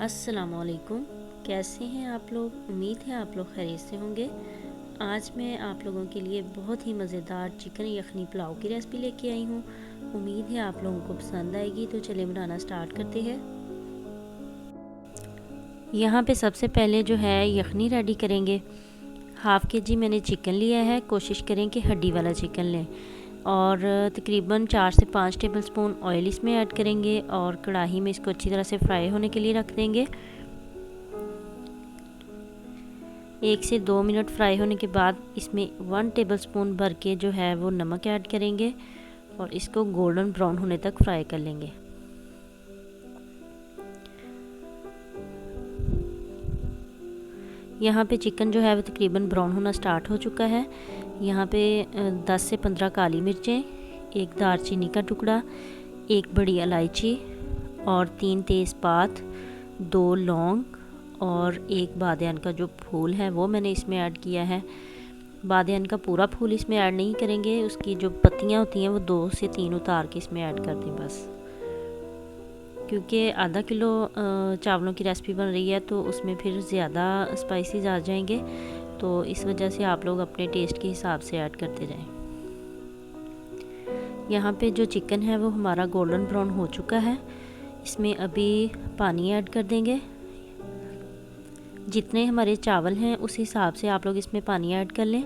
अस्सलामुअलैकुम। कैसे हैं आप लोग? उम्मीद है आप लोग खैरियत से होंगे। आज मैं आप लोगों के लिए बहुत ही मज़ेदार चिकन यखनी पुलाव की रेसिपी लेके आई हूँ। उम्मीद है आप लोगों को पसंद आएगी। तो चलिए बनाना स्टार्ट करते हैं। यहाँ पे सबसे पहले जो है यखनी रेडी करेंगे। हाफ़ के जी मैंने चिकन लिया है। कोशिश करें कि हड्डी वाला चिकन लें। और तकरीबन 4 से 5 टेबलस्पून ऑयल इसमें ऐड करेंगे और कढ़ाई में इसको अच्छी तरह से फ्राई होने के लिए रख देंगे। 1 से 2 मिनट फ्राई होने के बाद इसमें 1 टेबलस्पून भर के जो है वो नमक ऐड करेंगे और इसको गोल्डन ब्राउन होने तक फ्राई कर लेंगे। यहाँ पे चिकन जो है वो तकरीबन ब्राउन होना स्टार्ट हो चुका है। यहाँ पे 10 से 15 काली मिर्चें, एक दालचीनी का टुकड़ा, एक बड़ी इलायची और 3 तेज़पात, 2 लौंग और एक बादियान का जो फूल है वो मैंने इसमें ऐड किया है। बादियान का पूरा फूल इसमें ऐड नहीं करेंगे, उसकी जो पत्तियाँ होती हैं वो 2 से 3 उतार के इसमें ऐड कर दें बस, क्योंकि आधा किलो चावलों की रेसिपी बन रही है तो उसमें फिर ज़्यादा स्पाइसेस आ जाएंगे, तो इस वजह से आप लोग अपने टेस्ट के हिसाब से ऐड करते जाएं। यहाँ पे जो चिकन है वो हमारा गोल्डन ब्राउन हो चुका है। इसमें अभी पानी ऐड कर देंगे। जितने हमारे चावल हैं उस हिसाब से आप लोग इसमें पानी ऐड कर लें,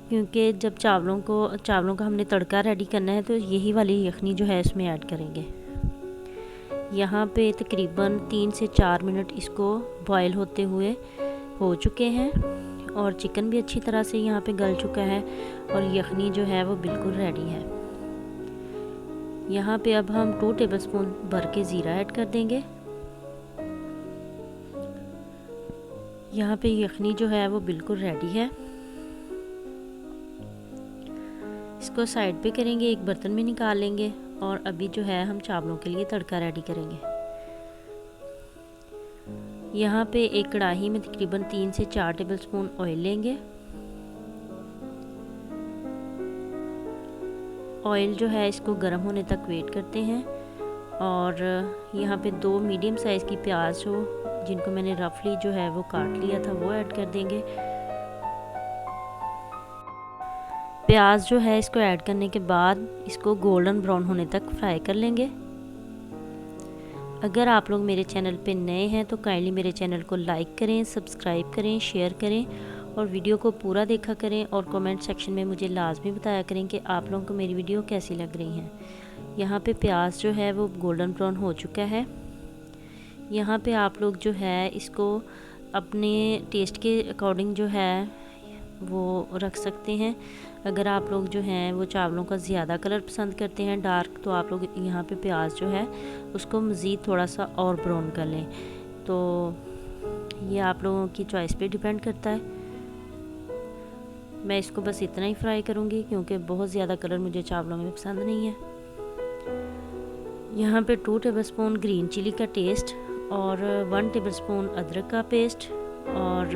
क्योंकि जब चावलों का हमने तड़का रेडी करना है तो यही वाली यखनी जो है इसमें ऐड करेंगे। यहाँ पे तकरीबन 3 से 4 मिनट इसको बॉयल होते हुए हो चुके हैं और चिकन भी अच्छी तरह से यहाँ पे गल चुका है और यखनी जो है वो बिल्कुल रेडी है। यहाँ पे अब हम 2 टेबलस्पून भर के ज़ीरा ऐड कर देंगे। यहाँ पे यखनी जो है वो बिल्कुल रेडी है। इसको साइड पे करेंगे, एक बर्तन में निकाल लेंगे और अभी जो है हम चावलों के लिए तड़का रेडी करेंगे। यहाँ पे एक कढ़ाई में तकरीबन 3 से 4 टेबलस्पून ऑयल लेंगे। ऑयल जो है इसको गर्म होने तक वेट करते हैं और यहाँ पे 2 मीडियम साइज़ की प्याज हो जिनको मैंने रफली जो है वो काट लिया था वो ऐड कर देंगे। प्याज जो है इसको ऐड करने के बाद इसको गोल्डन ब्राउन होने तक फ्राई कर लेंगे। अगर आप लोग मेरे चैनल पे नए हैं तो काइंडली मेरे चैनल को लाइक करें, सब्सक्राइब करें, शेयर करें और वीडियो को पूरा देखा करें और कमेंट सेक्शन में मुझे लाजमी बताया करें कि आप लोगों को मेरी वीडियो कैसी लग रही हैं। यहाँ पे प्याज जो है वो गोल्डन ब्राउन हो चुका है। यहाँ पे आप लोग जो है इसको अपने टेस्ट के अकॉर्डिंग जो है वो रख सकते हैं। अगर आप लोग जो हैं वो चावलों का ज़्यादा कलर पसंद करते हैं डार्क, तो आप लोग यहाँ पे प्याज जो है उसको मज़ीद थोड़ा सा और ब्राउन कर लें। तो ये आप लोगों की चॉइस पे डिपेंड करता है। मैं इसको बस इतना ही फ्राई करूँगी क्योंकि बहुत ज़्यादा कलर मुझे चावलों में पसंद नहीं है। यहाँ पे 2 टेबलस्पून ग्रीन चिली का टेस्ट और 1 टेबलस्पून अदरक का पेस्ट और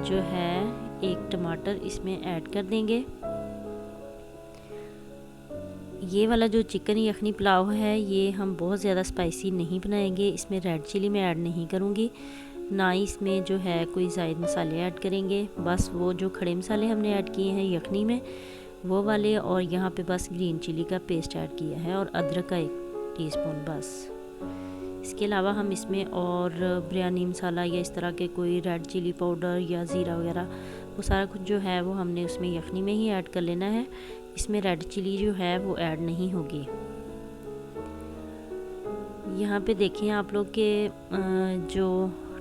जो है एक टमाटर इसमें ऐड कर देंगे। ये वाला जो चिकन यखनी पुलाव है ये हम बहुत ज़्यादा स्पाइसी नहीं बनाएंगे। इसमें रेड चिली मैं ऐड नहीं करूँगी, ना ही इसमें जो है कोई ज़ायद मसाले ऐड करेंगे। बस वो जो खड़े मसाले हमने ऐड किए हैं यखनी में वो वाले, और यहाँ पे बस ग्रीन चिली का पेस्ट ऐड किया है और अदरक का 1 टीस्पून बस। इसके अलावा हम इसमें और बिरयानी मसाला या इस तरह के कोई रेड चिली पाउडर या ज़ीरा वगैरह वो सारा कुछ जो है वो हमने उसमें यखनी में ही ऐड कर लेना है। इसमें रेड चिली जो है वो ऐड नहीं होगी। यहाँ पे देखें आप लोग के जो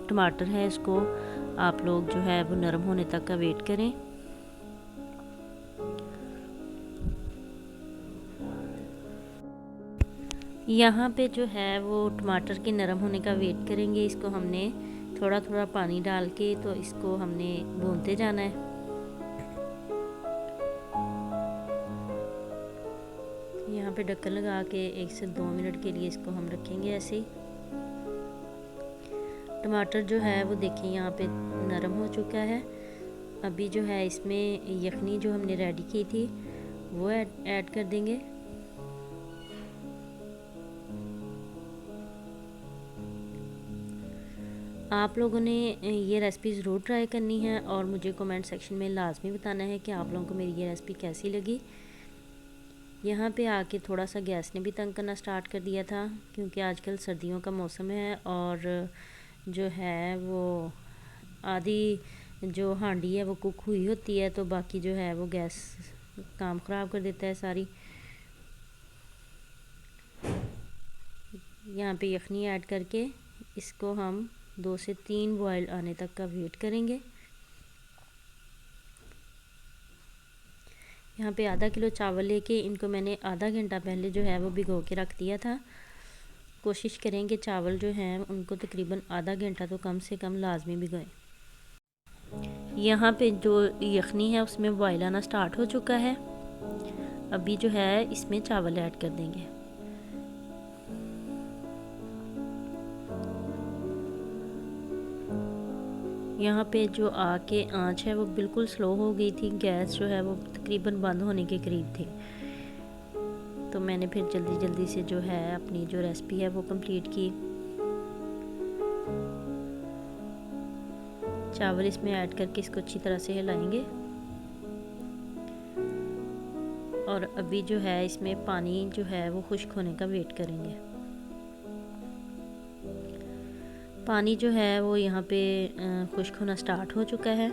टमाटर है इसको आप लोग जो है वो नरम होने तक का वेट करें। यहाँ पे जो है वो टमाटर के नरम होने का वेट करेंगे। इसको हमने थोड़ा थोड़ा पानी डाल के तो इसको हमने भूनते जाना है। यहाँ पे ढक्कन लगा के 1 से 2 मिनट के लिए इसको हम रखेंगे ऐसे ही। टमाटर जो है वो देखिए यहाँ पे नरम हो चुका है। अभी जो है इसमें यखनी जो हमने रेडी की थी वो ऐड कर देंगे। आप लोगों ने ये रेसिपी ज़रूर ट्राई करनी है और मुझे कमेंट सेक्शन में लाजमी बताना है कि आप लोगों को मेरी ये रेसिपी कैसी लगी। यहाँ पे आके थोड़ा सा गैस ने भी तंग करना स्टार्ट कर दिया था, क्योंकि आजकल सर्दियों का मौसम है और जो है वो आधी जो हांडी है वो कुक हुई होती है, तो बाकी जो है वो गैस काम ख़राब कर देता है सारी। यहाँ पे यखनी ऐड करके इसको हम 2 से 3 बॉयल आने तक का वेट करेंगे। यहाँ पे आधा किलो चावल लेके इनको मैंने आधा घंटा पहले जो है वो भिगो के रख दिया था। कोशिश करें कि चावल जो हैं उनको तकरीबन आधा घंटा तो कम से कम लाजमी भिगोएं। यहाँ पे जो यखनी है उसमें बॉयल आना स्टार्ट हो चुका है। अभी जो है इसमें चावल ऐड कर देंगे। यहाँ पे जो आग के आँच है वो बिल्कुल स्लो हो गई थी, गैस जो है वो तकरीबन बंद होने के करीब थी। तो मैंने फिर जल्दी जल्दी से जो है अपनी जो रेसिपी है वो कंप्लीट की। चावल इसमें ऐड करके इसको अच्छी तरह से हिलाएंगे और अभी जो है इसमें पानी जो है वो खुश्क होने का वेट करेंगे। पानी जो है वो यहाँ पे खुश्क होना स्टार्ट हो चुका है।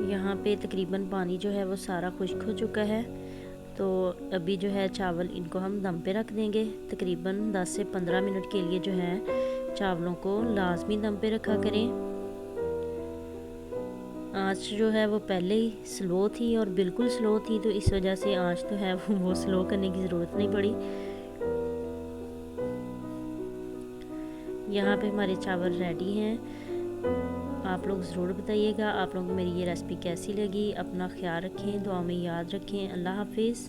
यहाँ पे तकरीबन पानी जो है वो सारा खुश्क हो चुका है। तो अभी जो है चावल इनको हम दम पे रख देंगे। तकरीबन 10 से 15 मिनट के लिए जो है चावलों को लाजमी दम पे रखा करें। आँच जो है वो पहले ही स्लो थी और बिल्कुल स्लो थी, तो इस वजह से आँच तो है वो स्लो करने की ज़रूरत नहीं पड़ी। यहाँ पे हमारे चावल रेडी हैं। आप लोग ज़रूर बताइएगा आप लोगों को मेरी ये रेसिपी कैसी लगी। अपना ख्याल रखें, दुआ में याद रखें। अल्लाह हाफिज़।